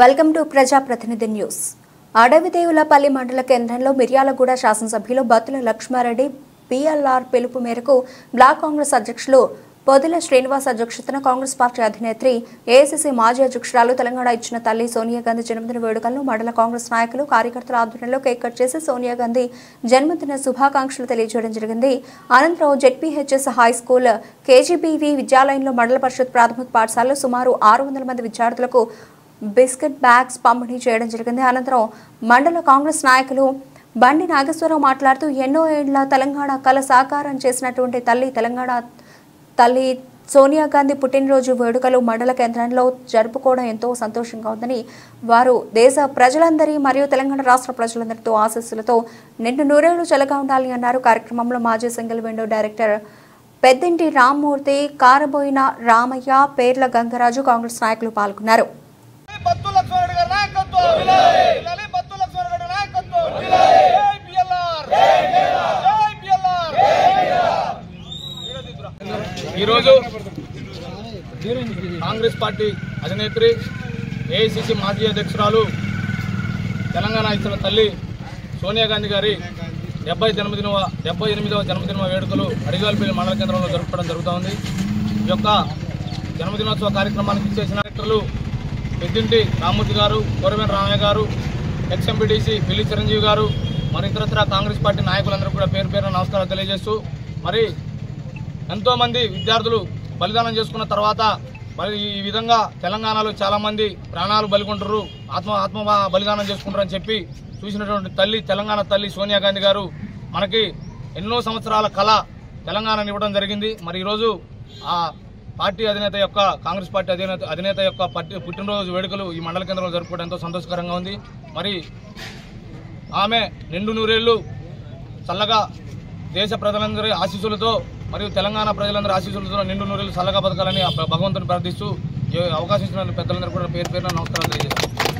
Welcome to ప్రజాప్రతినిధి news. Adavidevulapalli మండల కేంద్రంలో మిర్యాలగూడ శాసనసభ్యులు బత్తుల లక్ష్మారెడ్డి PLR పిలుపు మేరకు బ్లాక్ కాంగ్రెస్ అధ్యక్షులు పొదిల శ్రీనివాస్ అధ్యక్షతన కాంగ్రెస్ పార్టీ అధినేత్రి AICC మాజీ అధ్యక్షురాలు తెలంగాణ ఇచ్చిన తల్లి సోనియా గాంధీ జన్మదిన వేడుకలను మండల కాంగ్రెస్ నాయకులు కార్యకర్తల ఆధ్వర్యంలో కేక్ కట్ చేసి సోనియా గాంధీ జన్మదిన శుభాకాంక్షలు తెలియజేయడం జరిగింది. అనంతరం ZPHS హై స్కూల్ KGBV విద్యాలయంలో మండల పరిషత్ ప్రాథమిక పాఠశాలలో సుమారు 600 మంది విద్యార్థులకు బిస్కెట్ బ్యాగ్స్ పంపిణీ చేయడం జరిగింది. అనంతరం మండల కాంగ్రెస్ నాయకులు బండి నాగేశ్వరరావు మాట్లాడుతూ ఎన్నో ఏళ్ల తెలంగాణ కళ సాకారం చేసినటువంటి తెలంగాణ తల్లి సోనియా గాంధీ పుట్టినరోజు వేడుకలు మండల కేంద్రంలో జరుపుకోవడం ఎంతో సంతోషంగా ఉందని, వారు దేశ ప్రజలందరి మరియు తెలంగాణ రాష్ట్ర ప్రజలందరితో ఆశీస్సులతో నిండు నూరేళ్లు చల్లగా ఉండాలని అన్నారు. కార్యక్రమంలో మాజీ సింగిల్ విండో డైరెక్టర్ పెద్దింటి రామ్మూర్తి, కారబోయిన రామయ్య, పేర్ల గంగరాజు కాంగ్రెస్ నాయకులు పాల్గొన్నారు. ఈరోజు కాంగ్రెస్ పార్టీ అధినేత్రి AICC మాజీ అధ్యక్షురాలు తెలంగాణ ఇచ్చిన తల్లి సోనియా గాంధీ గారి 78వ జన్మదిన వేడుకలు అడిగాలపల్లి మండల కేంద్రంలో జరుపుకోవడం జరుగుతోంది. ఈ యొక్క జన్మదినోత్సవ కార్యక్రమానికి ఇచ్చేసిన డైరెక్టర్లు పెద్దింటి రామ్మూర్తి గారు, కోరవేన రామయ్య గారు, XMPDC పిల్లి చిరంజీవి గారు, మరి ఇతరత్ర కాంగ్రెస్ పార్టీ నాయకులందరూ కూడా పేరు పేరున నమస్కారాలు తెలియజేస్తూ, మరి ఎంతోమంది విద్యార్థులు బలిదానం చేసుకున్న తర్వాత మరి ఈ విధంగా తెలంగాణలో చాలామంది ప్రాణాలు బలికొంటారు, ఆత్మ బలిదానం చేసుకుంటారు అని చెప్పి చూసినటువంటి తల్లి తెలంగాణ తల్లి సోనియా గాంధీ గారు మనకి ఎన్నో సంవత్సరాల కళ తెలంగాణని ఇవ్వడం జరిగింది. మరి ఈరోజు ఆ పార్టీ అధినేత యొక్క కాంగ్రెస్ పార్టీ అధినేత యొక్క పుట్టినరోజు వేడుకలు ఈ మండల కేంద్రంలో జరుపుకోవడం ఎంతో సంతోషకరంగా ఉంది. మరి ఆమె నిండు నూరేళ్లు చల్లగా దేశ ప్రజలందరి ఆశీస్సులతో మరియు తెలంగాణ ప్రజలందరి ఆశీస్సులతో నిండు నూరేళ్లు చల్లగా బతకాలని భగవంతుని ప్రార్థిస్తూ అవకాశం ఇచ్చిన పెద్దలందరూ కూడా పేరు పేరున నమస్కారాలు తెలియజేస్తాను.